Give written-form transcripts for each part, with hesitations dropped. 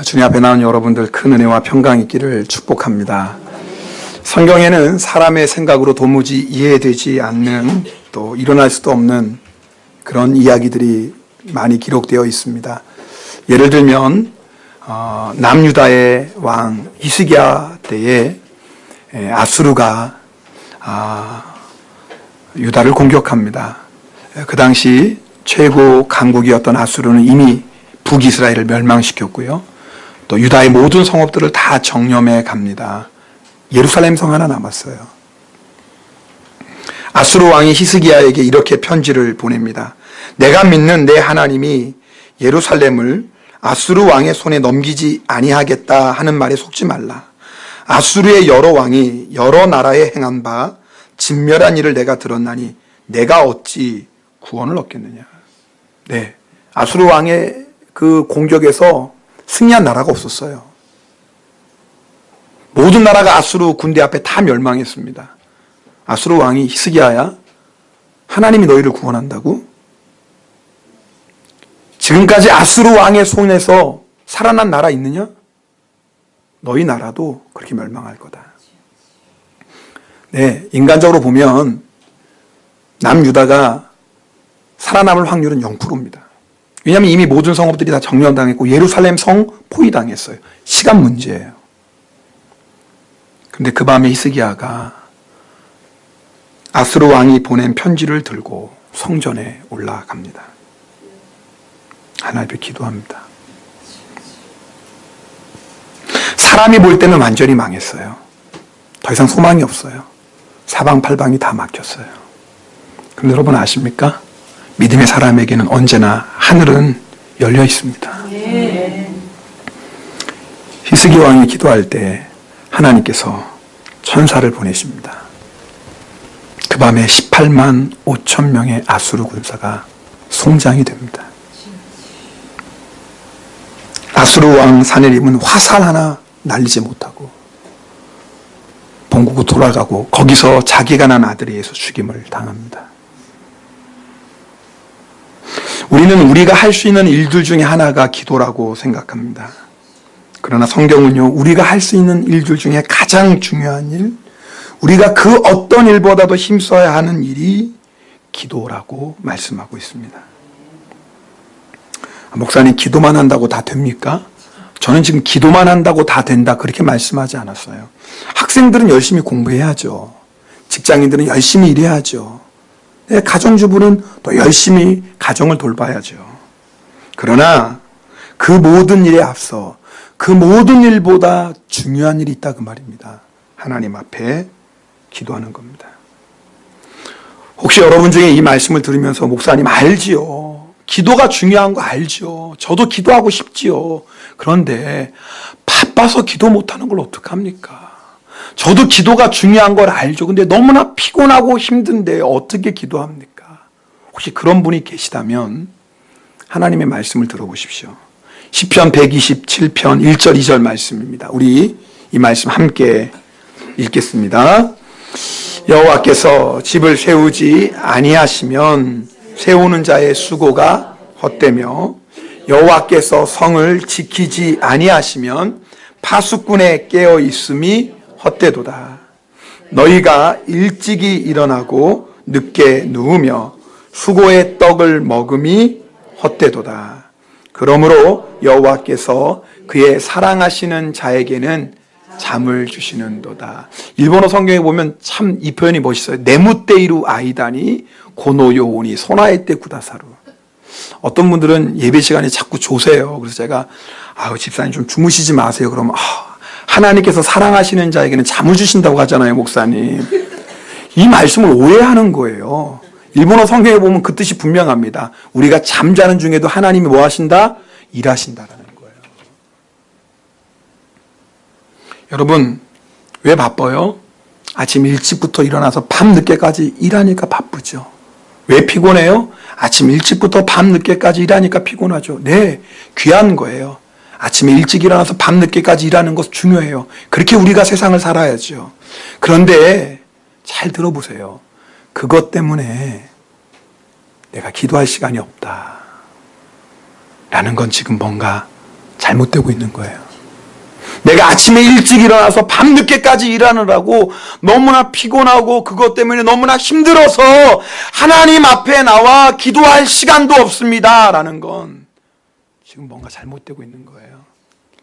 주님 앞에 나온 여러분들 큰 은혜와 평강 있기를 축복합니다. 성경에는 사람의 생각으로 도무지 이해되지 않는, 또 일어날 수도 없는 그런 이야기들이 많이 기록되어 있습니다. 예를 들면 남유다의 왕 히스기야 때에 아수르가 유다를 공격합니다. 그 당시 최고 강국이었던 아수르는 이미 북이스라엘을 멸망시켰고요. 또 유다의 모든 성읍들을 다 정념해 갑니다. 예루살렘 성 하나 남았어요. 아수르 왕이 히스기야에게 이렇게 편지를 보냅니다. 내가 믿는 내 하나님이 예루살렘을 아수르 왕의 손에 넘기지 아니하겠다 하는 말에 속지 말라. 아수르의 여러 왕이 여러 나라에 행한 바 진멸한 일을 내가 들었나니 내가 어찌 구원을 얻겠느냐. 네, 아수르 왕의 그 공격에서 승리한 나라가 없었어요. 모든 나라가 아수르 군대 앞에 다 멸망했습니다. 아수르 왕이 히스기야야, 하나님이 너희를 구원한다고? 지금까지 아수르 왕의 손에서 살아난 나라 있느냐? 너희 나라도 그렇게 멸망할 거다. 네, 인간적으로 보면 남유다가 살아남을 확률은 0%입니다. 왜냐하면 이미 모든 성읍들이 다 정령당했고 예루살렘 성 포위당했어요. 시간 문제예요. 그런데 그 밤에 히스기야가 아수르 왕이 보낸 편지를 들고 성전에 올라갑니다. 하나님 앞에 기도합니다. 사람이 볼 때는 완전히 망했어요. 더 이상 소망이 없어요. 사방팔방이 다 막혔어요. 그런데 여러분 아십니까? 믿음의 사람에게는 언제나 하늘은 열려 있습니다. 히스기야 왕이 기도할 때 하나님께서 천사를 보내십니다. 그 밤에 18만 5천 명의 아수르 군사가 송장이 됩니다. 아수르 왕 사네립은 화살 하나 날리지 못하고 본국으로 돌아가고 거기서 자기가 난 아들에 의해서 죽임을 당합니다. 우리는 우리가 할 수 있는 일들 중에 하나가 기도라고 생각합니다. 그러나 성경은요, 우리가 할 수 있는 일들 중에 가장 중요한 일, 우리가 그 어떤 일보다도 힘써야 하는 일이 기도라고 말씀하고 있습니다. 목사님, 기도만 한다고 다 됩니까? 저는 지금 기도만 한다고 다 된다 그렇게 말씀하지 않았어요. 학생들은 열심히 공부해야죠. 직장인들은 열심히 일해야죠. 가정주부는 또 열심히 가정을 돌봐야죠. 그러나 그 모든 일에 앞서 그 모든 일보다 중요한 일이 있다 그 말입니다. 하나님 앞에 기도하는 겁니다. 혹시 여러분 중에 이 말씀을 들으면서 목사님 알지요. 기도가 중요한 거 알지요. 저도 기도하고 싶지요. 그런데 바빠서 기도 못하는 걸 어떡합니까? 저도 기도가 중요한 걸 알죠. 근데 너무나 피곤하고 힘든데 어떻게 기도합니까? 혹시 그런 분이 계시다면 하나님의 말씀을 들어보십시오. 시편 127편 1절 2절 말씀입니다. 우리 이 말씀 함께 읽겠습니다. 여호와께서 집을 세우지 아니하시면 세우는 자의 수고가 헛되며 여호와께서 성을 지키지 아니하시면 파수꾼의 깨어 있음이 헛되도다. 너희가 일찍이 일어나고 늦게 누우며 수고의 떡을 먹음이 헛되도다. 그러므로 여호와께서 그의 사랑하시는 자에게는 잠을 주시는도다. 일본어 성경에 보면 참 이 표현이 멋있어요. 네무테이루 아이다니 고노요오니 소나에테 구다사루. 어떤 분들은 예배 시간에 자꾸 조세요. 그래서 제가 집사님 좀 주무시지 마세요. 그러면 하나님께서 사랑하시는 자에게는 잠을 주신다고 하잖아요, 목사님. 이 말씀을 오해하는 거예요. 일본어 성경에 보면 그 뜻이 분명합니다. 우리가 잠자는 중에도 하나님이 뭐 하신다? 일하신다라는 거예요. 여러분, 왜 바빠요? 아침 일찍부터 일어나서 밤 늦게까지 일하니까 바쁘죠. 왜 피곤해요? 아침 일찍부터 밤 늦게까지 일하니까 피곤하죠. 네, 귀한 거예요. 아침에 일찍 일어나서 밤 늦게까지 일하는 것 중요해요. 그렇게 우리가 세상을 살아야죠. 그런데 잘 들어보세요. 그것 때문에 내가 기도할 시간이 없다 라는 건 지금 뭔가 잘못되고 있는 거예요. 내가 아침에 일찍 일어나서 밤늦게까지 일하느라고 너무나 피곤하고 그것 때문에 너무나 힘들어서 하나님 앞에 나와 기도할 시간도 없습니다 라는 건 지금 뭔가 잘못되고 있는 거예요.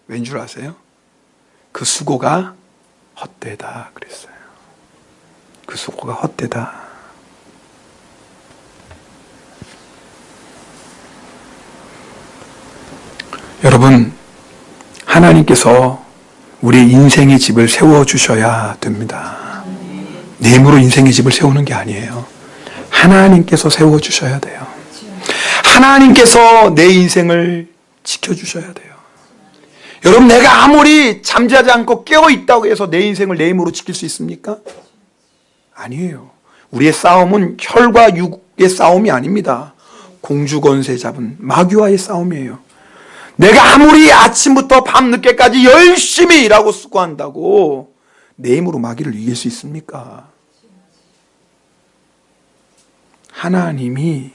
왠 줄 아세요? 그 수고가 헛되다 그랬어요. 그 수고가 헛되다. 여러분, 하나님께서 우리의 인생의 집을 세워주셔야 됩니다. 내 힘으로 인생의 집을 세우는 게 아니에요. 하나님께서 세워주셔야 돼요. 하나님께서 내 인생을 지켜주셔야 돼요. 여러분, 내가 아무리 잠자지 않고 깨어있다고 해서 내 인생을 내 힘으로 지킬 수 있습니까? 아니에요. 우리의 싸움은 혈과 육의 싸움이 아닙니다. 공주 권세 잡은 마귀와의 싸움이에요. 내가 아무리 아침부터 밤늦게까지 열심히 일하고 수고한다고 내 힘으로 마귀를 이길 수 있습니까? 하나님이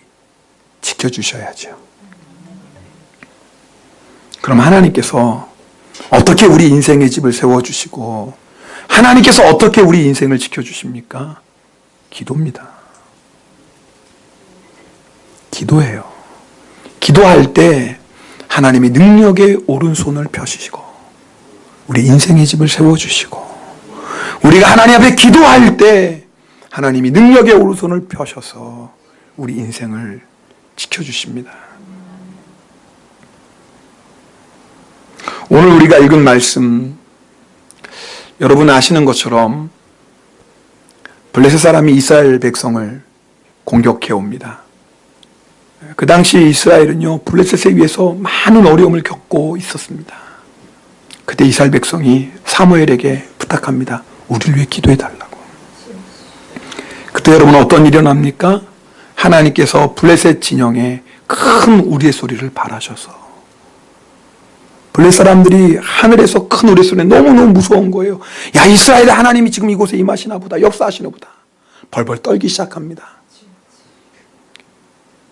지켜주셔야죠. 그럼 하나님께서 어떻게 우리 인생의 집을 세워주시고 하나님께서 어떻게 우리 인생을 지켜주십니까? 기도입니다. 기도해요. 기도할 때 하나님이 능력의 오른손을 펴시고 우리 인생의 집을 세워주시고 우리가 하나님 앞에 기도할 때 하나님이 능력의 오른손을 펴셔서 우리 인생을 지켜주십니다. 오늘 우리가 읽은 말씀 여러분 아시는 것처럼 블레셋 사람이 이스라엘 백성을 공격해 옵니다. 그 당시 이스라엘은요 블레셋에 의해서 많은 어려움을 겪고 있었습니다. 그때 이스라엘 백성이 사무엘에게 부탁합니다. 우리를 위해 기도해 달라고. 그때 여러분 어떤 일이 일어납니까? 하나님께서 블레셋 진영에 큰 우리의 소리를 발하셔서 블레셋 사람들이 하늘에서 큰 우리소리에 너무너무 무서운 거예요. 야, 이스라엘의 하나님이 지금 이곳에 임하시나 보다, 역사하시나 보다. 벌벌 떨기 시작합니다.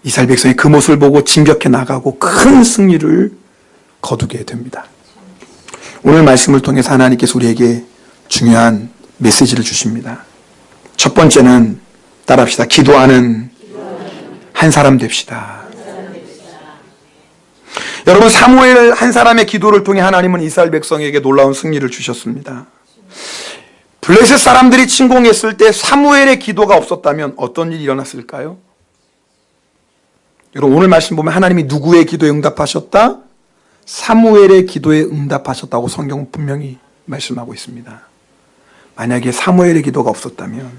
이스라엘 백성이 그 모습을 보고 진격해 나가고 큰 승리를 거두게 됩니다. 오늘 말씀을 통해서 하나님께서 우리에게 중요한 메시지를 주십니다. 첫 번째는 따라합시다. 기도하는 한 사람 됩시다. 여러분, 사무엘 한 사람의 기도를 통해 하나님은 이스라엘 백성에게 놀라운 승리를 주셨습니다. 블레셋 사람들이 침공했을 때 사무엘의 기도가 없었다면 어떤 일이 일어났을까요? 여러분, 오늘 말씀 보면 하나님이 누구의 기도에 응답하셨다? 사무엘의 기도에 응답하셨다고 성경은 분명히 말씀하고 있습니다. 만약에 사무엘의 기도가 없었다면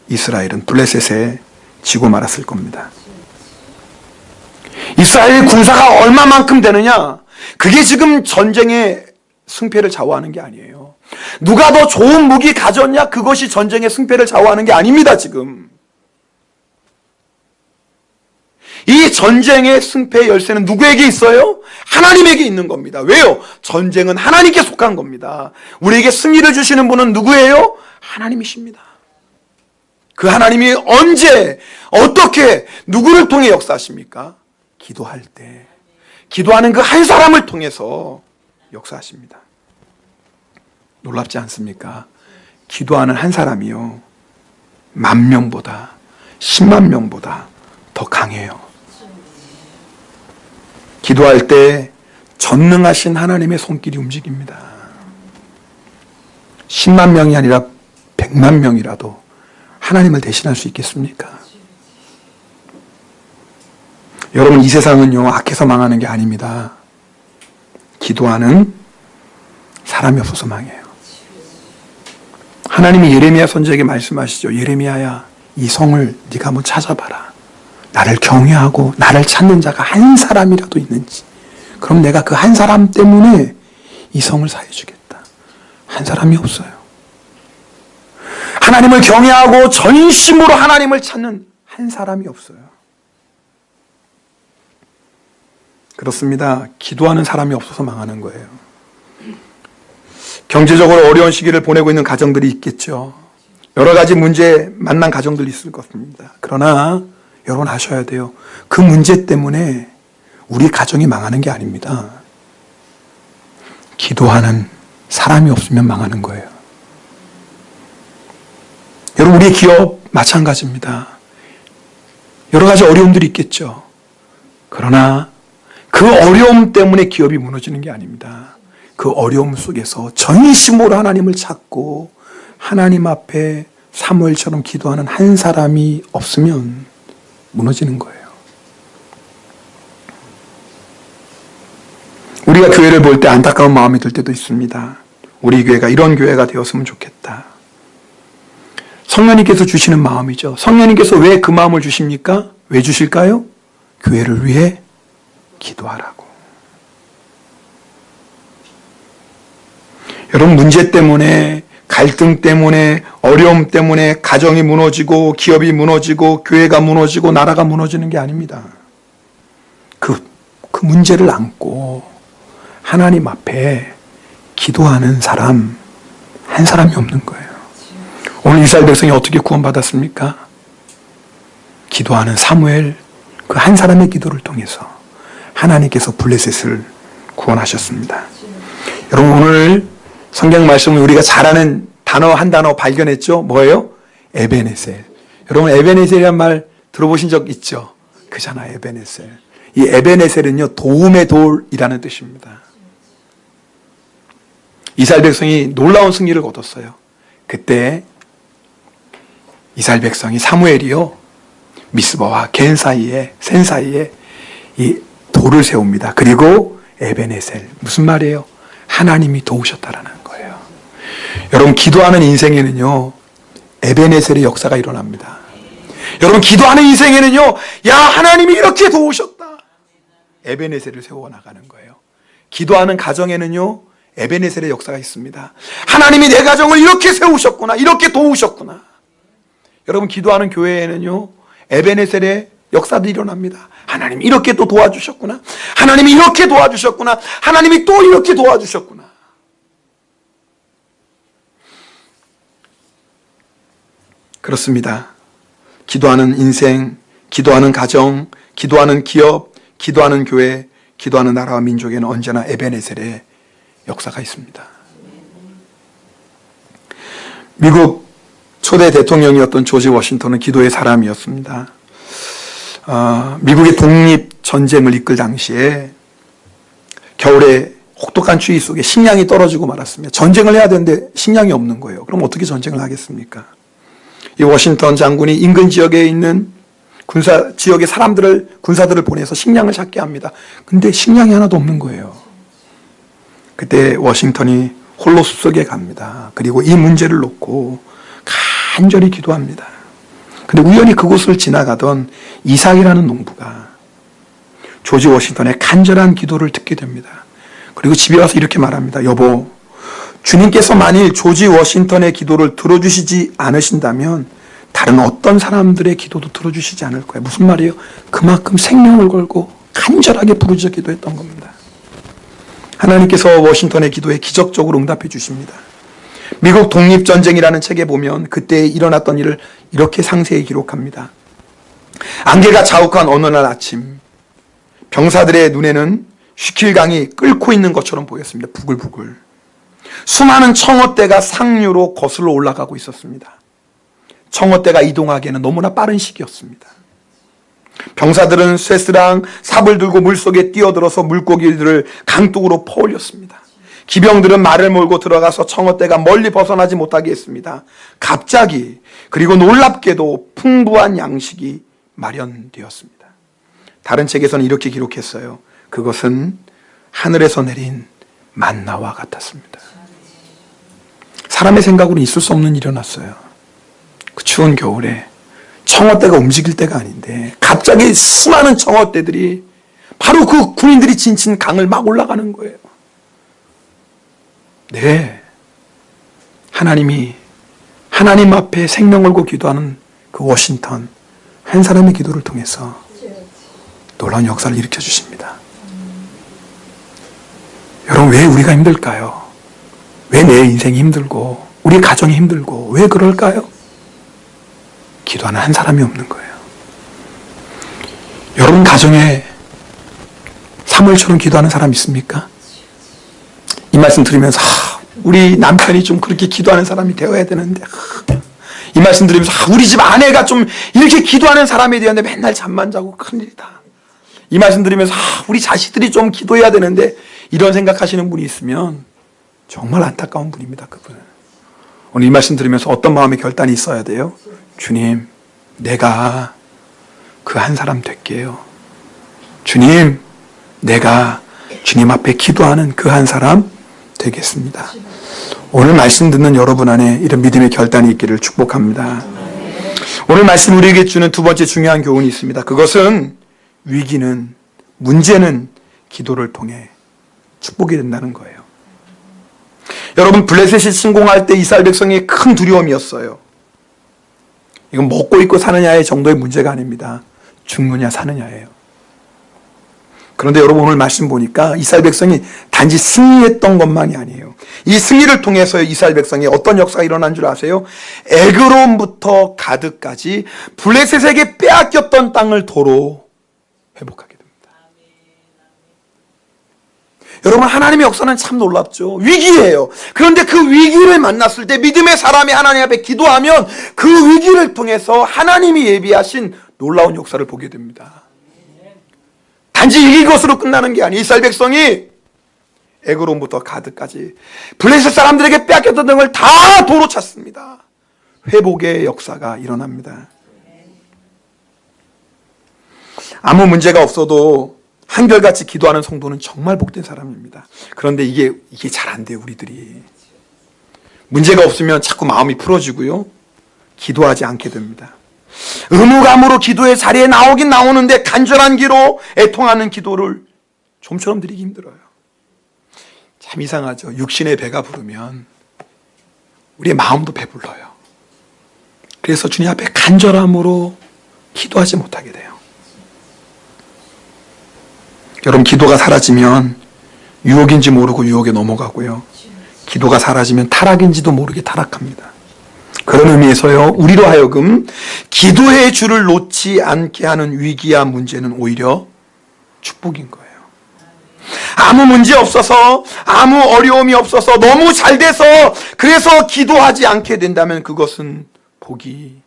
이스라엘은 블레셋에 지고 말았을 겁니다. 이스라엘의 군사가 얼마만큼 되느냐? 그게 지금 전쟁의 승패를 좌우하는 게 아니에요. 누가 더 좋은 무기 가졌냐? 그것이 전쟁의 승패를 좌우하는 게 아닙니다, 지금. 이 전쟁의 승패의 열쇠는 누구에게 있어요? 하나님에게 있는 겁니다. 왜요? 전쟁은 하나님께 속한 겁니다. 우리에게 승리를 주시는 분은 누구예요? 하나님이십니다. 그 하나님이 언제, 어떻게, 누구를 통해 역사하십니까? 기도할 때, 기도하는 그 한 사람을 통해서 역사하십니다. 놀랍지 않습니까? 기도하는 한 사람이요 10,000명보다 10만 명보다 더 강해요. 기도할 때 전능하신 하나님의 손길이 움직입니다. 10만 명이 아니라 100만 명이라도 하나님을 대신할 수 있겠습니까? 여러분, 이 세상은요 악해서 망하는 게 아닙니다. 기도하는 사람이 없어서 망해요. 하나님이 예레미야 선지자에게 말씀하시죠. 예레미야야, 이 성을 네가 한번 찾아봐라. 나를 경외하고 나를 찾는 자가 한 사람이라도 있는지. 그럼 내가 그 한 사람 때문에 이 성을 사해주겠다. 한 사람이 없어요. 하나님을 경외하고 전심으로 하나님을 찾는 한 사람이 없어요. 그렇습니다. 기도하는 사람이 없어서 망하는 거예요. 경제적으로 어려운 시기를 보내고 있는 가정들이 있겠죠. 여러 가지 문제 만난 가정들이 있을 것입니다. 그러나 여러분 아셔야 돼요. 그 문제 때문에 우리 가정이 망하는 게 아닙니다. 기도하는 사람이 없으면 망하는 거예요. 여러분, 우리 기업 마찬가지입니다. 여러 가지 어려움들이 있겠죠. 그러나 그 어려움 때문에 기업이 무너지는 게 아닙니다. 그 어려움 속에서 전심으로 하나님을 찾고 하나님 앞에 사무엘처럼 기도하는 한 사람이 없으면 무너지는 거예요. 우리가 교회를 볼 때 안타까운 마음이 들 때도 있습니다. 우리 교회가 이런 교회가 되었으면 좋겠다. 성령님께서 주시는 마음이죠. 성령님께서 왜 그 마음을 주십니까? 왜 주실까요? 교회를 위해 기도하라고. 여러분, 문제 때문에, 갈등 때문에, 어려움 때문에 가정이 무너지고 기업이 무너지고 교회가 무너지고 나라가 무너지는 게 아닙니다. 그 문제를 안고 하나님 앞에 기도하는 사람 한 사람이 없는 거예요. 오늘 이스라엘 백성이 어떻게 구원받았습니까? 기도하는 사무엘 그 한 사람의 기도를 통해서 하나님께서 블레셋을 구원하셨습니다. 여러분, 오늘 성경 말씀을 우리가 잘 아는 단어 한 단어 발견했죠? 뭐예요? 에베네셀. 여러분, 에베네셀이란 말 들어보신 적 있죠? 그잖아요, 에베네셀. 이 에베네셀은요, 도움의 돌이라는 뜻입니다. 이스라엘 백성이 놀라운 승리를 거뒀어요. 그때 이스라엘 백성이 사무엘이요, 미스바와 겐 사이에, 센 사이에 이 돌을 세웁니다. 그리고 에베네셀. 무슨 말이에요? 하나님이 도우셨다라는 거예요. 여러분, 기도하는 인생에는요, 에베네셀의 역사가 일어납니다. 여러분, 기도하는 인생에는요, 야, 하나님이 이렇게 도우셨다. 에베네셀을 세워나가는 거예요. 기도하는 가정에는요, 에베네셀의 역사가 있습니다. 하나님이 내 가정을 이렇게 세우셨구나, 이렇게 도우셨구나. 여러분, 기도하는 교회에는요, 에베네셀의 역사도 일어납니다. 하나님이 이렇게 또 도와주셨구나. 하나님이 이렇게 도와주셨구나. 하나님이 또 이렇게 도와주셨구나. 그렇습니다. 기도하는 인생, 기도하는 가정, 기도하는 기업, 기도하는 교회, 기도하는 나라와 민족에는 언제나 에베네셀의 역사가 있습니다. 미국 초대 대통령이었던 조지 워싱턴은 기도의 사람이었습니다. 미국의 독립전쟁을 이끌 당시에 겨울에 혹독한 추위 속에 식량이 떨어지고 말았습니다. 전쟁을 해야 되는데 식량이 없는 거예요. 그럼 어떻게 전쟁을 하겠습니까? 이 워싱턴 장군이 인근 지역에 있는 지역의 군사들을 보내서 식량을 찾게 합니다. 근데 식량이 하나도 없는 거예요. 그때 워싱턴이 홀로 숲속에 갑니다. 그리고 이 문제를 놓고 간절히 기도합니다. 근데 우연히 그곳을 지나가던 이삭이라는 농부가 조지 워싱턴의 간절한 기도를 듣게 됩니다. 그리고 집에 와서 이렇게 말합니다. 여보, 주님께서 만일 조지 워싱턴의 기도를 들어주시지 않으신다면 다른 어떤 사람들의 기도도 들어주시지 않을 거예요. 무슨 말이에요? 그만큼 생명을 걸고 간절하게 부르짖어 기도했던 겁니다. 하나님께서 워싱턴의 기도에 기적적으로 응답해 주십니다. 미국 독립전쟁이라는 책에 보면 그때 일어났던 일을 이렇게 상세히 기록합니다. 안개가 자욱한 어느 날 아침, 병사들의 눈에는 슈킬강이 끓고 있는 것처럼 보였습니다. 부글부글. 수많은 청어대가 상류로 거슬러 올라가고 있었습니다. 청어대가 이동하기에는 너무나 빠른 시기였습니다. 병사들은 쇠스랑 삽을 들고 물속에 뛰어들어서 물고기들을 강둑으로 퍼올렸습니다. 기병들은 말을 몰고 들어가서 청어대가 멀리 벗어나지 못하게 했습니다. 갑자기, 그리고 놀랍게도 풍부한 양식이 마련되었습니다. 다른 책에서는 이렇게 기록했어요. 그것은 하늘에서 내린 만나와 같았습니다. 사람의 생각으로는 있을 수 없는 일이 일어났어요. 그 추운 겨울에 청어대가 움직일 때가 아닌데 갑자기 수많은 청어대들이 바로 그 군인들이 진친 강을 막 올라가는 거예요. 네, 하나님이 하나님 앞에 생명 걸고 기도하는 그 워싱턴 한 사람의 기도를 통해서 놀라운 역사를 일으켜 주십니다. 여러분, 왜 우리가 힘들까요? 왜 내 인생이 힘들고 우리 가정이 힘들고 왜 그럴까요? 기도하는 한 사람이 없는 거예요. 여러분 가정에 사무엘처럼 기도하는 사람 있습니까? 이 이 말씀 들으면서 우리 남편이 좀 그렇게 기도하는 사람이 되어야 되는데, 이 말씀 들으면서 우리 집 아내가 좀 이렇게 기도하는 사람이 되었는데 맨날 잠만 자고 큰일이다. 이 말씀 들으면서 우리 자식들이 좀 기도해야 되는데, 이런 생각하시는 분이 있으면 정말 안타까운 분입니다. 그분은. 오늘 이 말씀 들으면서 어떤 마음의 결단이 있어야 돼요? 주님, 내가 그 한 사람 될게요. 주님, 내가 주님 앞에 기도하는 그 한 사람 되겠습니다. 오늘 말씀 듣는 여러분 안에 이런 믿음의 결단이 있기를 축복합니다. 오늘 말씀 우리에게 주는 두 번째 중요한 교훈이 있습니다. 그것은 위기는, 문제는 기도를 통해 축복이 된다는 거예요. 여러분, 블레셋이 침공할 때 이스라엘 백성의 큰 두려움이었어요. 이건 먹고 입고 사느냐의 정도의 문제가 아닙니다. 죽느냐 사느냐예요. 그런데 여러분, 오늘 말씀 보니까 이스라엘 백성이 단지 승리했던 것만이 아니에요. 이 승리를 통해서 이스라엘 백성이 어떤 역사가 일어난 줄 아세요? 에그론부터 가드까지 블레셋에게 빼앗겼던 땅을 도로 회복하게 됩니다. 여러분, 하나님의 역사는 참 놀랍죠. 위기예요. 그런데 그 위기를 만났을 때 믿음의 사람이 하나님 앞에 기도하면 그 위기를 통해서 하나님이 예비하신 놀라운 역사를 보게 됩니다. 단지 이긴 것으로 끝나는 게 아니에요. 이스라엘 백성이 에그론부터 가드까지 블레셋 사람들에게 빼앗겼던 등을 다 도로 찼습니다. 회복의 역사가 일어납니다. 아무 문제가 없어도 한결같이 기도하는 성도는 정말 복된 사람입니다. 그런데 이게 잘 안 돼요. 우리들이 문제가 없으면 자꾸 마음이 풀어지고요, 기도하지 않게 됩니다. 의무감으로 기도의 자리에 나오긴 나오는데 간절한 기로 애통하는 기도를 좀처럼 드리기 힘들어요. 참 이상하죠. 육신의 배가 부르면 우리의 마음도 배불러요. 그래서 주님 앞에 간절함으로 기도하지 못하게 돼요. 여러분, 기도가 사라지면 유혹인지 모르고 유혹에 넘어가고요, 기도가 사라지면 타락인지도 모르게 타락합니다. 그런 의미에서요, 우리로 하여금 기도의 줄을 놓지 않게 하는 위기와 문제는 오히려 축복인 거예요. 아무 문제 없어서, 아무 어려움이 없어서, 너무 잘 돼서 그래서 기도하지 않게 된다면 그것은 복이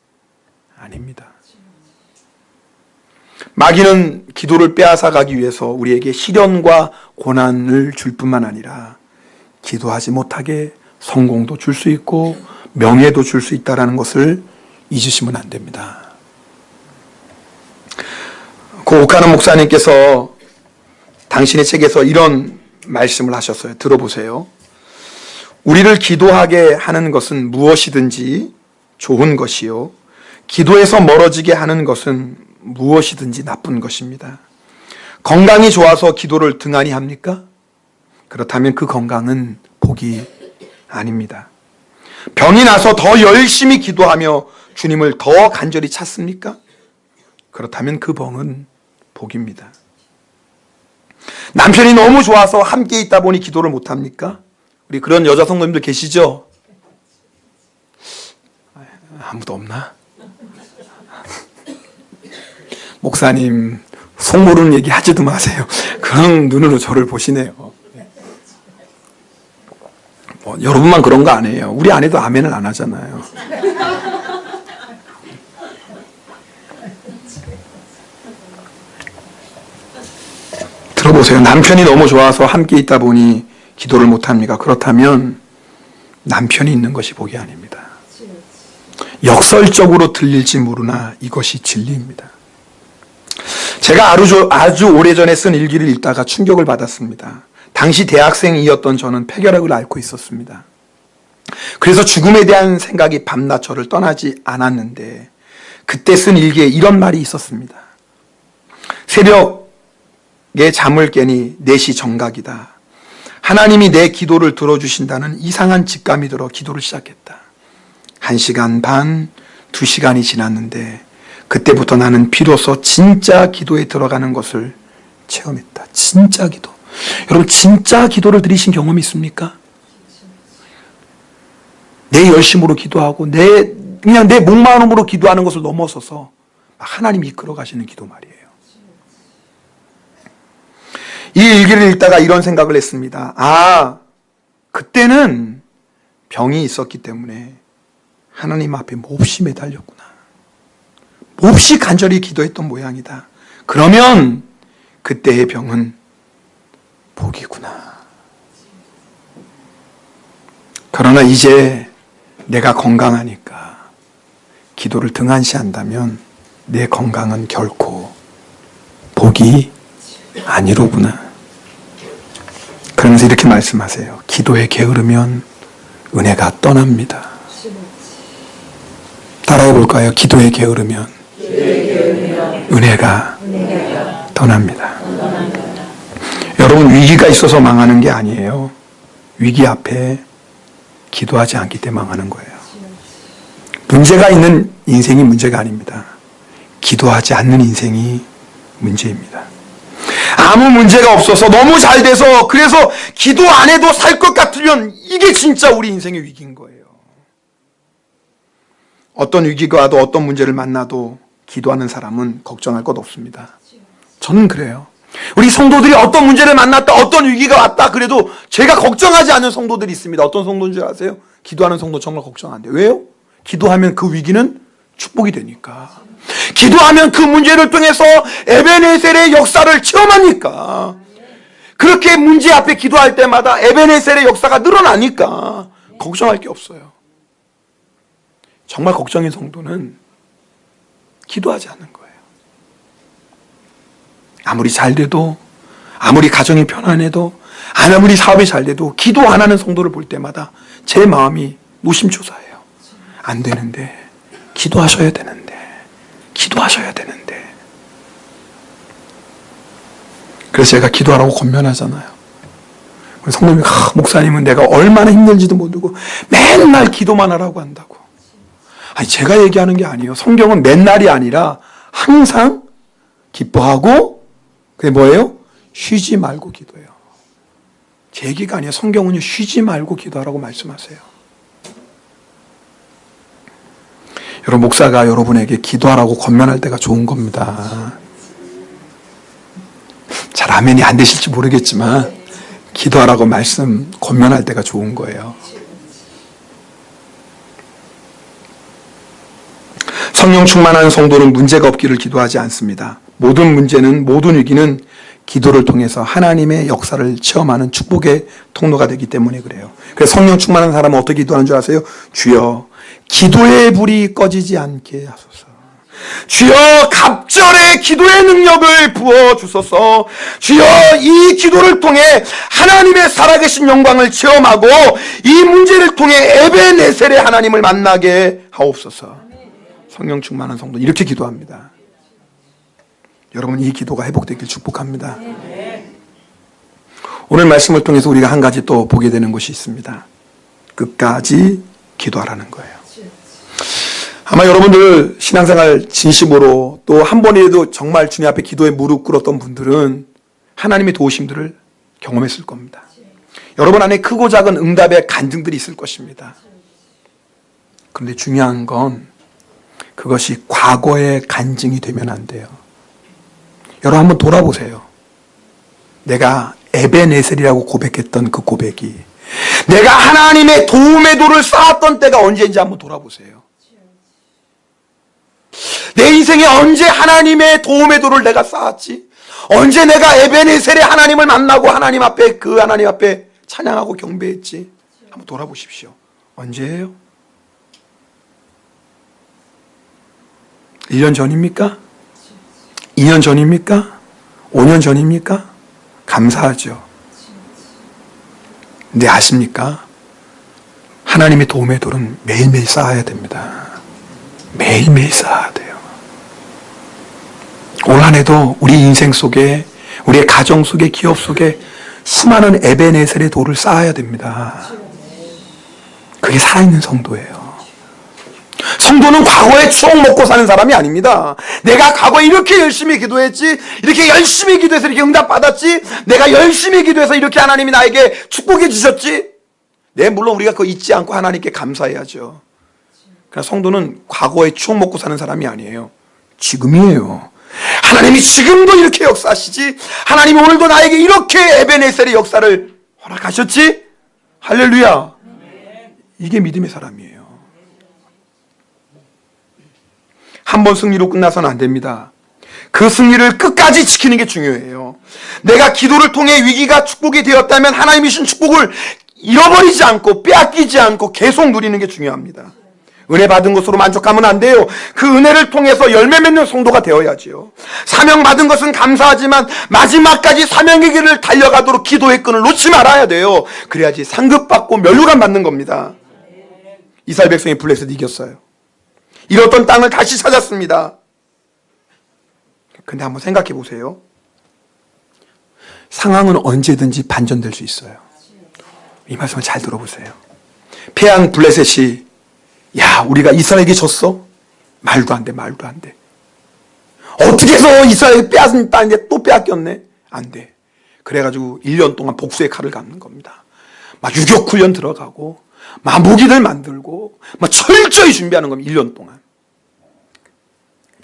아닙니다. 마귀는 기도를 빼앗아가기 위해서 우리에게 시련과 고난을 줄 뿐만 아니라 기도하지 못하게 성공도 줄 수 있고 명예도 줄 수 있다는 것을 잊으시면 안 됩니다. 고 오카노 목사님께서 당신의 책에서 이런 말씀을 하셨어요. 들어보세요. 우리를 기도하게 하는 것은 무엇이든지 좋은 것이요, 기도에서 멀어지게 하는 것은 무엇이든지 나쁜 것입니다. 건강이 좋아서 기도를 등한히 합니까? 그렇다면 그 건강은 복이 아닙니다. 병이 나서 더 열심히 기도하며 주님을 더 간절히 찾습니까? 그렇다면 그 병은 복입니다. 남편이 너무 좋아서 함께 있다 보니 기도를 못합니까? 우리 그런 여자 성도님들 계시죠? 아무도 없나? 목사님, 속 모르는 얘기 하지도 마세요. 그런 눈으로 저를 보시네요. 여러분만 그런 거 아니에요. 우리 아내도 아멘을 안 하잖아요. 들어보세요. 남편이 너무 좋아서 함께 있다 보니 기도를 못합니까? 그렇다면 남편이 있는 것이 복이 아닙니다. 역설적으로 들릴지 모르나 이것이 진리입니다. 제가 아주 오래전에 쓴 일기를 읽다가 충격을 받았습니다. 당시 대학생이었던 저는 폐결핵을 앓고 있었습니다. 그래서 죽음에 대한 생각이 밤낮 저를 떠나지 않았는데 그때 쓴 일기에 이런 말이 있었습니다. 새벽에 잠을 깨니 4시 정각이다. 하나님이 내 기도를 들어주신다는 이상한 직감이 들어 기도를 시작했다. 1시간 반, 2시간이 지났는데 그때부터 나는 비로소 진짜 기도에 들어가는 것을 체험했다. 진짜 기도. 여러분, 진짜 기도를 드리신 경험이 있습니까? 내 열심으로 기도하고 그냥 내 목마름으로 기도하는 것을 넘어서서 하나님이 이끌어 가시는 기도 말이에요. 이 일기를 읽다가 이런 생각을 했습니다. 그때는 병이 있었기 때문에 하나님 앞에 몹시 매달렸구나. 몹시 간절히 기도했던 모양이다. 그러면 그때의 병은 복이구나. 그러나 이제 내가 건강하니까 기도를 등한시한다면 내 건강은 결코 복이 아니로구나. 그러면서 이렇게 말씀하세요. 기도에 게으르면 은혜가 떠납니다. 따라해 볼까요? 기도에 게으르면 은혜가 떠납니다. 여러분, 위기가 있어서 망하는 게 아니에요. 위기 앞에 기도하지 않기 때문에 망하는 거예요. 문제가 있는 인생이 문제가 아닙니다. 기도하지 않는 인생이 문제입니다. 아무 문제가 없어서 너무 잘 돼서 그래서 기도 안 해도 살 것 같으면 이게 진짜 우리 인생의 위기인 거예요. 어떤 위기가 와도 어떤 문제를 만나도 기도하는 사람은 걱정할 것 없습니다. 저는 그래요. 우리 성도들이 어떤 문제를 만났다, 어떤 위기가 왔다 그래도 제가 걱정하지 않는 성도들이 있습니다. 어떤 성도인 줄 아세요? 기도하는 성도 정말 걱정 안 돼요. 왜요? 기도하면 그 위기는 축복이 되니까. 기도하면 그 문제를 통해서 에베네셀의 역사를 체험하니까. 그렇게 문제 앞에 기도할 때마다 에베네셀의 역사가 늘어나니까 걱정할 게 없어요. 정말 걱정인 성도는 기도하지 않는 거예요. 아무리 잘 돼도, 아무리 가정이 편안해도, 아무리 사업이 잘 돼도 기도 안 하는 성도를 볼 때마다 제 마음이 노심초사해요. 안 되는데, 기도하셔야 되는데, 기도하셔야 되는데. 그래서 제가 기도하라고 권면하잖아요. 성도님이 목사님은 내가 얼마나 힘들지도 모르고 맨날 기도만 하라고 한다고. 아니, 제가 얘기하는 게 아니에요. 성경은 맨날이 아니라 항상 기뻐하고, 그게 뭐예요? 쉬지 말고 기도해요. 제 얘기가 아니에요. 성경은요, 쉬지 말고 기도하라고 말씀하세요. 여러분, 목사가 여러분에게 기도하라고 권면할 때가 좋은 겁니다. 잘 아멘이 안 되실지 모르겠지만 기도하라고 권면할 때가 좋은 거예요. 성령 충만한 성도는 문제가 없기를 기도하지 않습니다. 모든 문제는, 모든 위기는 기도를 통해서 하나님의 역사를 체험하는 축복의 통로가 되기 때문에 그래요. 그래서 성령 충만한 사람은 어떻게 기도하는 줄 아세요? 주여, 기도의 불이 꺼지지 않게 하소서. 주여, 갑절의 기도의 능력을 부어주소서. 주여, 이 기도를 통해 하나님의 살아계신 영광을 체험하고 이 문제를 통해 에베네셀의 하나님을 만나게 하옵소서. 성령 충만한 성도 이렇게 기도합니다. 여러분, 이 기도가 회복되길 축복합니다. 오늘 말씀을 통해서 우리가 한 가지 또 보게 되는 것이 있습니다. 끝까지 기도하라는 거예요. 아마 여러분들 신앙생활 진심으로 또 한 번이라도 정말 주님 앞에 기도에 무릎 꿇었던 분들은 하나님의 도우심들을 경험했을 겁니다. 여러분 안에 크고 작은 응답의 간증들이 있을 것입니다. 그런데 중요한 건 그것이 과거의 간증이 되면 안 돼요. 여러분 한번 돌아보세요. 내가 에베네셀이라고 고백했던 그 고백이, 내가 하나님의 도움의 돌을 쌓았던 때가 언제인지 한번 돌아보세요. 내 인생에 언제 하나님의 도움의 돌을 내가 쌓았지? 언제 내가 에베네셀의 하나님을 만나고 하나님 앞에, 그 하나님 앞에 찬양하고 경배했지? 한번 돌아보십시오. 언제예요? 1년 전입니까? 2년 전입니까? 5년 전입니까? 감사하죠. 근데 아십니까? 하나님의 도움의 돌은 매일매일 쌓아야 됩니다. 매일매일 쌓아야 돼요. 올 한 해도 우리 인생 속에, 우리의 가정 속에, 기업 속에 수많은 에베네셀의 돌을 쌓아야 됩니다. 그게 살아있는 성도예요. 성도는 과거의 추억 먹고 사는 사람이 아닙니다. 내가 과거에 이렇게 열심히 기도했지, 이렇게 열심히 기도해서 이렇게 응답받았지, 내가 열심히 기도해서 이렇게 하나님이 나에게 축복해 주셨지. 네, 물론 우리가 그거 잊지 않고 하나님께 감사해야죠. 그러나 성도는 과거의 추억 먹고 사는 사람이 아니에요. 지금이에요. 하나님이 지금도 이렇게 역사하시지, 하나님이 오늘도 나에게 이렇게 에베네셀의 역사를 허락하셨지, 할렐루야. 이게 믿음의 사람이에요. 한 번 승리로 끝나서는 안 됩니다. 그 승리를 끝까지 지키는 게 중요해요. 내가 기도를 통해 위기가 축복이 되었다면 하나님이 주신 축복을 잃어버리지 않고 빼앗기지 않고 계속 누리는 게 중요합니다. 은혜 받은 것으로 만족하면 안 돼요. 그 은혜를 통해서 열매 맺는 성도가 되어야지요. 사명 받은 것은 감사하지만 마지막까지 사명의 길을 달려가도록 기도의 끈을 놓지 말아야 돼요. 그래야지 상급받고 면류관 받는 겁니다. 이스라엘 백성이 블레셋을 이겼어요. 잃었던 땅을 다시 찾았습니다. 근데 한번 생각해 보세요. 상황은 언제든지 반전될 수 있어요. 이 말씀을 잘 들어보세요. 패한 블레셋이 야, 우리가 이스라엘에게 졌어? 말도 안 돼, 말도 안 돼. 어떻게 해서 이스라엘이 빼앗은 땅인데 또 빼앗겼네? 안 돼. 그래가지고 1년 동안 복수의 칼을 감는 겁니다. 막 유격훈련 들어가고, 막 무기들 만들고, 막 철저히 준비하는 겁니다. 1년 동안.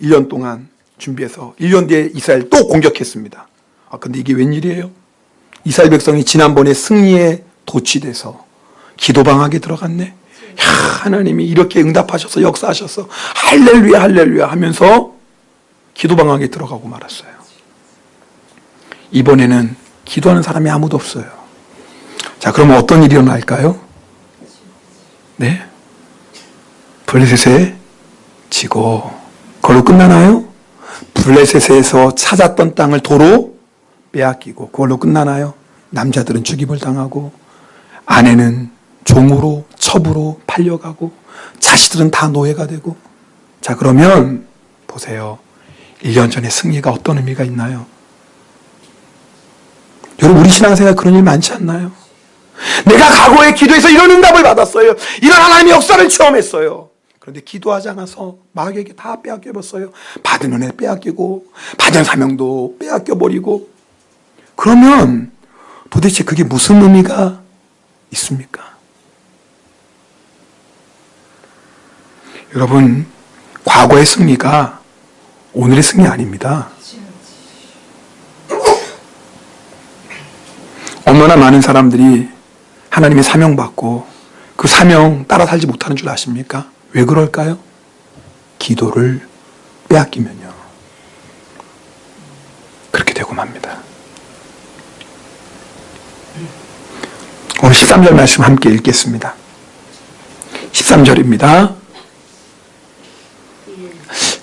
1년 동안 준비해서 1년 뒤에 이스라엘 또 공격했습니다. 근데 이게 웬일이에요? 이스라엘 백성이 지난번에 승리에 도취돼서 기도방학에 들어갔네? 야, 하나님이 이렇게 응답하셔서 역사하셔서 할렐루야 할렐루야 하면서 기도방학에 들어가고 말았어요. 이번에는 기도하는 사람이 아무도 없어요. 자, 그러면 어떤 일이 일어날까요? 네? 블레셋에 지고 그걸로 끝나나요? 블레셋에서 찾았던 땅을 도로 빼앗기고 그걸로 끝나나요? 남자들은 죽임을 당하고 아내는 종으로 첩으로 팔려가고 자식들은 다 노예가 되고. 자, 그러면 보세요. 1년 전에 승리가 어떤 의미가 있나요? 여러분, 우리 신앙생활 그런 일 많지 않나요? 내가 과거에 기도해서 이런 응답을 받았어요. 이런 하나님의 역사를 체험했어요. 그런데 기도하지 않아서 마귀에게 다 빼앗겨버렸어요. 받은 은혜 빼앗기고 받은 사명도 빼앗겨버리고. 그러면 도대체 그게 무슨 의미가 있습니까? 여러분, 과거의 승리가 오늘의 승리 아닙니다. 얼마나 많은 사람들이 하나님의 사명 받고 그 사명 따라 살지 못하는 줄 아십니까? 왜 그럴까요? 기도를 빼앗기면요. 그렇게 되고 맙니다. 오늘 13절 말씀 함께 읽겠습니다. 13절입니다.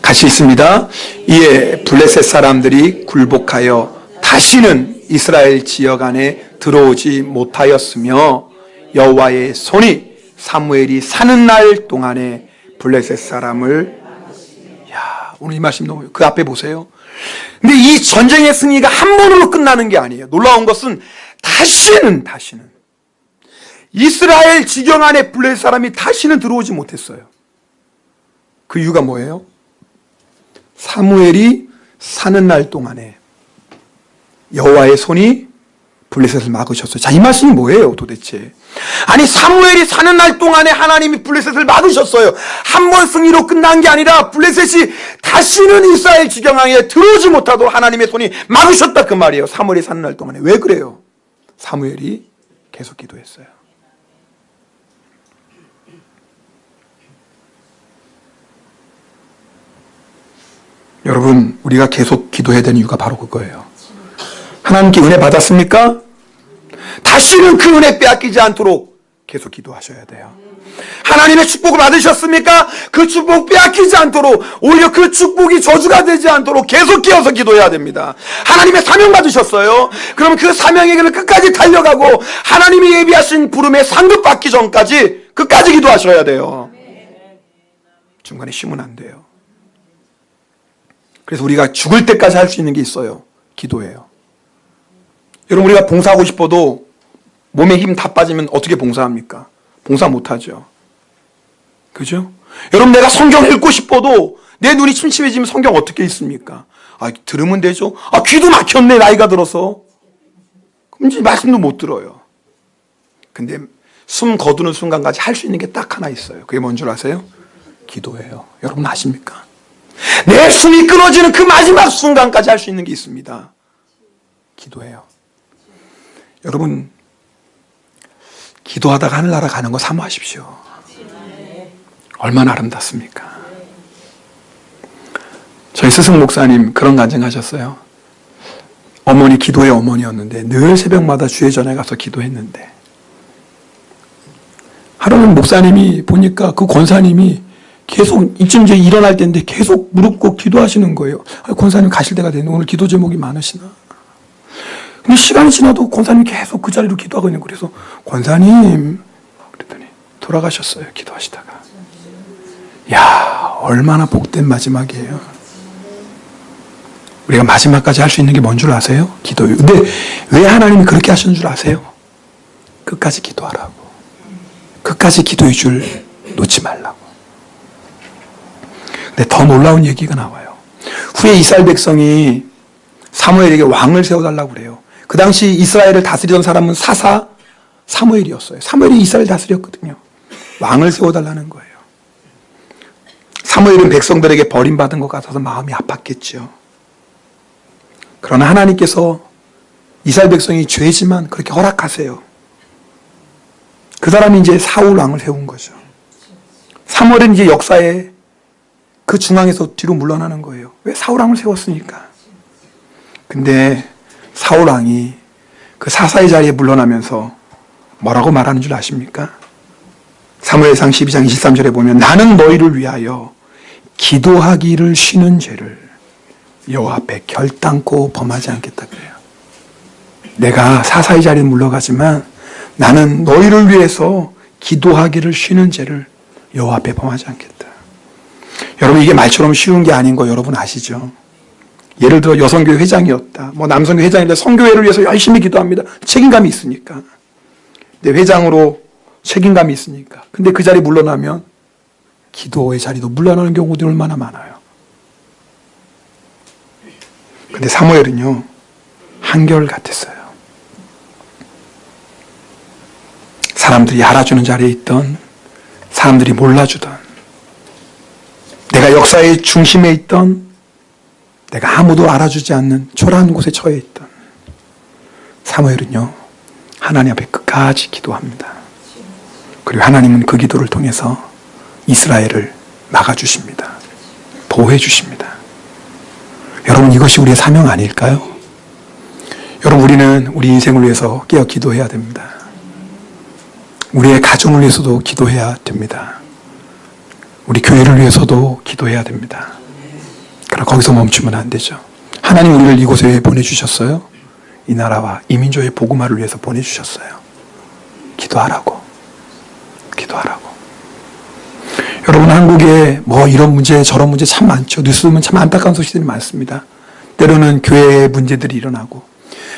같이 있습니다. 이에 블레셋 사람들이 굴복하여 다시는 이스라엘 지역 안에 들어오지 못하였으며 여호와의 손이 사무엘이 사는 날 동안에 블레셋 사람을. 야, 오늘 이 말씀 너무, 그 앞에 보세요. 근데 이 전쟁의 승리가 한 번으로 끝나는 게 아니에요. 놀라운 것은 다시는 이스라엘 지경 안에 블레셋 사람이 다시는 들어오지 못했어요. 그 이유가 뭐예요? 사무엘이 사는 날 동안에 여호와의 손이 블레셋을 막으셨어요. 자, 이 말씀이 뭐예요 도대체? 아니, 사무엘이 사는 날 동안에 하나님이 블레셋을 막으셨어요. 한 번 승리로 끝난 게 아니라 블레셋이 다시는 이스라엘 지경항에 들어오지 못하도록 하나님의 손이 막으셨다, 그 말이에요. 사무엘이 사는 날 동안에. 왜 그래요? 사무엘이 계속 기도했어요. 여러분, 우리가 계속 기도해야 되는 이유가 바로 그거예요. 하나님께 은혜 받았습니까? 다시는 그 은혜 빼앗기지 않도록 계속 기도하셔야 돼요. 하나님의 축복을 받으셨습니까? 그 축복 빼앗기지 않도록, 오히려 그 축복이 저주가 되지 않도록 계속 끼어서 기도해야 됩니다. 하나님의 사명 받으셨어요. 그럼 그 사명의 길을 끝까지 달려가고 하나님이 예비하신 부름에 상급받기 전까지 끝까지 기도하셔야 돼요. 중간에 쉬면 안 돼요. 그래서 우리가 죽을 때까지 할 수 있는 게 있어요. 기도예요. 여러분, 우리가 봉사하고 싶어도 몸에 힘 다 빠지면 어떻게 봉사합니까? 봉사 못하죠. 그죠? 여러분, 내가 성경 읽고 싶어도 내 눈이 침침해지면 성경 어떻게 읽습니까? 들으면 되죠. 귀도 막혔네, 나이가 들어서. 그럼 이제 말씀도 못 들어요. 근데 숨 거두는 순간까지 할 수 있는 게 딱 하나 있어요. 그게 뭔 줄 아세요? 기도예요. 여러분 아십니까? 내 숨이 끊어지는 그 마지막 순간까지 할 수 있는 게 있습니다. 기도예요. 여러분, 기도하다가 하늘나라 가는 거 사모하십시오. 얼마나 아름답습니까? 저희 스승 목사님 그런 간증하셨어요. 어머니 기도의 어머니였는데 늘 새벽마다 주의 전에 가서 기도했는데 하루는 목사님이 보니까 그 권사님이 계속 이쯤 이제 일어날 때인데 계속 무릎 꿇고 기도하시는 거예요. 권사님 가실 때가 됐는데 오늘 기도 제목이 많으시나? 근데 시간이 지나도 권사님이 계속 그 자리로 기도하고 있는 거예요. 그래서 권사님 그랬더니 돌아가셨어요. 기도하시다가. 야, 얼마나 복된 마지막이에요. 우리가 마지막까지 할 수 있는 게 뭔 줄 아세요? 기도예요. 근데 왜 하나님이 그렇게 하시는 줄 아세요? 끝까지 기도하라고. 끝까지 기도의 줄 놓지 말라고. 근데 더 놀라운 얘기가 나와요. 후에 이스라엘 백성이 사무엘에게 왕을 세워달라고 그래요. 그 당시 이스라엘을 다스리던 사람은 사사 사무엘이었어요. 사무엘이 이스라엘 다스렸거든요. 왕을 세워달라는 거예요. 사무엘은 백성들에게 버림받은 것 같아서 마음이 아팠겠죠. 그러나 하나님께서 이스라엘 백성이 죄지만 그렇게 허락하세요. 그 사람이 이제 사울 왕을 세운 거죠. 사무엘은 이제 역사에 그 중앙에서 뒤로 물러나는 거예요. 왜? 사울 왕을 세웠으니까. 근데 사울 왕이 그 사사의 자리에 물러나면서 뭐라고 말하는 줄 아십니까? 사무엘상 12장 23절에 보면 나는 너희를 위하여 기도하기를 쉬는 죄를 여호와 앞에 결단코 범하지 않겠다 그래요. 내가 사사의 자리에 물러가지만 나는 너희를 위해서 기도하기를 쉬는 죄를 여호와 앞에 범하지 않겠다. 여러분 이게 말처럼 쉬운 게 아닌 거 여러분 아시죠? 예를 들어 여성교회 회장이었다. 뭐 남성교회 회장인데 성교회를 위해서 열심히 기도합니다. 책임감이 있으니까. 근데 회장으로 책임감이 있으니까. 근데 그 자리 물러나면 기도의 자리도 물러나는 경우들이 얼마나 많아요. 근데 사무엘은요 한결 같았어요. 사람들이 알아주는 자리에 있던, 사람들이 몰라주던, 내가 역사의 중심에 있던, 내가 아무도 알아주지 않는 초라한 곳에 처해 있던 사무엘은요 하나님 앞에 끝까지 기도합니다. 그리고 하나님은 그 기도를 통해서 이스라엘을 막아주십니다. 보호해 주십니다. 여러분 이것이 우리의 사명 아닐까요? 여러분 우리는 우리 인생을 위해서 깨어 기도해야 됩니다. 우리의 가정을 위해서도 기도해야 됩니다. 우리 교회를 위해서도 기도해야 됩니다. 그러나 거기서 멈추면 안 되죠. 하나님 우리를 이곳에 왜 보내주셨어요? 이 나라와 이 민족의 복음화를 위해서 보내주셨어요. 기도하라고. 기도하라고. 여러분 한국에 뭐 이런 문제 저런 문제 참 많죠. 뉴스 보면 참 안타까운 소식들이 많습니다. 때로는 교회의 문제들이 일어나고.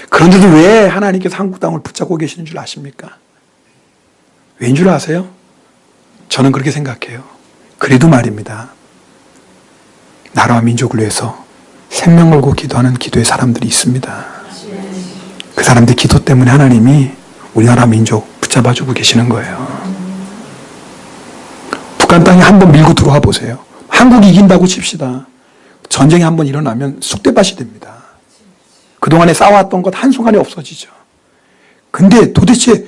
그런데도 왜 하나님께서 한국 땅을 붙잡고 계시는 줄 아십니까? 왜인 줄 아세요? 저는 그렇게 생각해요. 그래도 말입니다. 나라와 민족을 위해서 생명 걸고 기도하는 기도의 사람들이 있습니다. 그 사람들 기도 때문에 하나님이 우리나라 민족 붙잡아주고 계시는 거예요. 북한 땅에 한번 밀고 들어와 보세요. 한국이 이긴다고 칩시다. 전쟁이 한번 일어나면 쑥대밭이 됩니다. 그동안에 싸워왔던 것 한순간에 없어지죠. 근데 도대체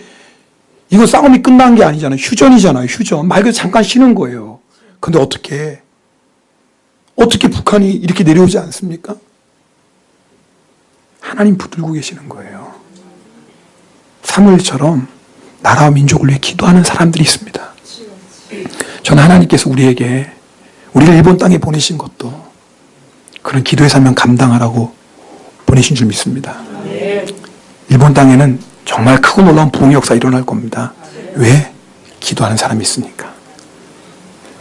이거 싸움이 끝난 게 아니잖아요. 휴전이잖아요. 휴전. 말 그대로 잠깐 쉬는 거예요. 근데 어떻게 북한이 이렇게 내려오지 않습니까? 하나님 붙들고 계시는 거예요. 사무엘처럼 나라와 민족을 위해 기도하는 사람들이 있습니다. 저는 하나님께서 우리를 일본 땅에 보내신 것도 그런 기도의 사명 감당하라고 보내신 줄 믿습니다. 일본 땅에는 정말 크고 놀라운 부흥의 역사 일어날 겁니다. 왜? 기도하는 사람이 있으니까.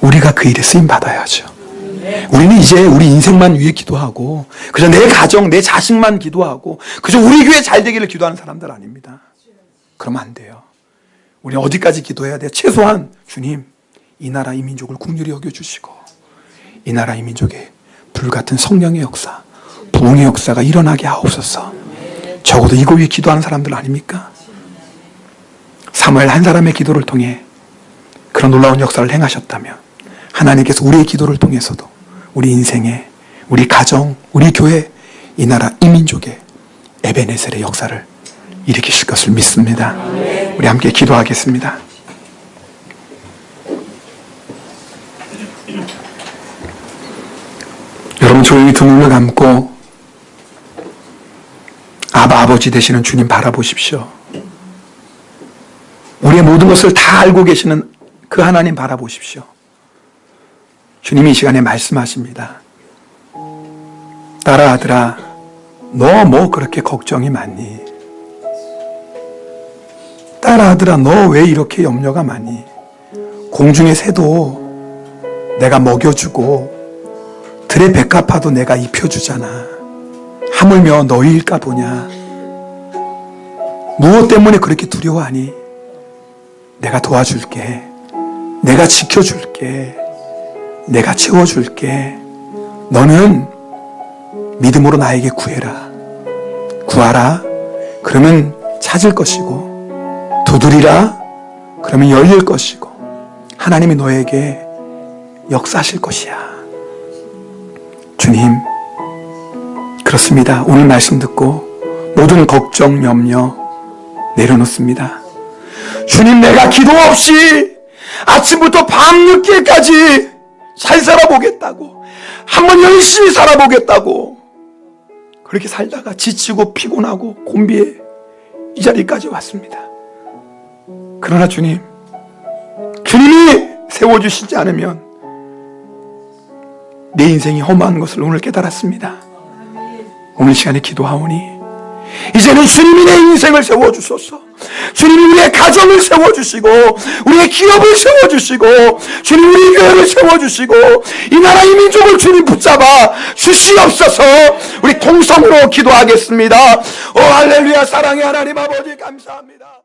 우리가 그 일에 쓰임 받아야죠. 우리는 이제 우리 인생만 위해 기도하고 그저 내 가정, 내 자식만 기도하고 그저 우리 교회 잘 되기를 기도하는 사람들 아닙니다. 그러면 안 돼요. 우리는 어디까지 기도해야 돼요? 최소한 주님, 이 나라 이 민족을 긍휼히 여겨주시고 이 나라 이 민족에 불같은 성령의 역사, 부흥의 역사가 일어나게 하옵소서. 적어도 이걸 위해 기도하는 사람들 아닙니까? 사무엘 한 사람의 기도를 통해 그런 놀라운 역사를 행하셨다면 하나님께서 우리의 기도를 통해서도 우리 인생에, 우리 가정, 우리 교회, 이 나라 이 민족에 에베네셀의 역사를 일으키실 것을 믿습니다. 우리 함께 기도하겠습니다. 여러분 조용히 두 눈을 감고 아버지 되시는 주님 바라보십시오. 우리의 모든 것을 다 알고 계시는 그 하나님 바라보십시오. 주님이 이 시간에 말씀하십니다. 딸아 아들아 너 뭐 그렇게 걱정이 많니? 딸아 아들아 너 왜 이렇게 염려가 많니? 공중의 새도 내가 먹여주고 들의 백합화도 내가 입혀주잖아. 하물며 너희일까 보냐? 무엇 때문에 그렇게 두려워하니? 내가 도와줄게. 내가 지켜줄게. 내가 채워줄게. 너는 믿음으로 나에게 구해라. 구하라. 그러면 찾을 것이고 두드리라. 그러면 열릴 것이고 하나님이 너에게 역사하실 것이야. 주님, 그렇습니다. 오늘 말씀 듣고 모든 걱정, 염려 내려놓습니다. 주님, 내가 기도 없이 아침부터 밤늦게까지 잘 살아보겠다고, 한번 열심히 살아보겠다고 그렇게 살다가 지치고 피곤하고 곤비해 이 자리까지 왔습니다. 그러나 주님이 세워주시지 않으면 내 인생이 험한 것을 오늘 깨달았습니다. 오늘 시간에 기도하오니 이제는 주님이 내 인생을 세워주소서. 주님이 우리의 가정을 세워주시고 우리의 기업을 세워주시고 주님 우리 교회를 세워주시고 이 나라 이 민족을 주님 붙잡아 주시옵소서. 우리 통성으로 기도하겠습니다. 오 할렐루야. 사랑의 하나님 아버지 감사합니다.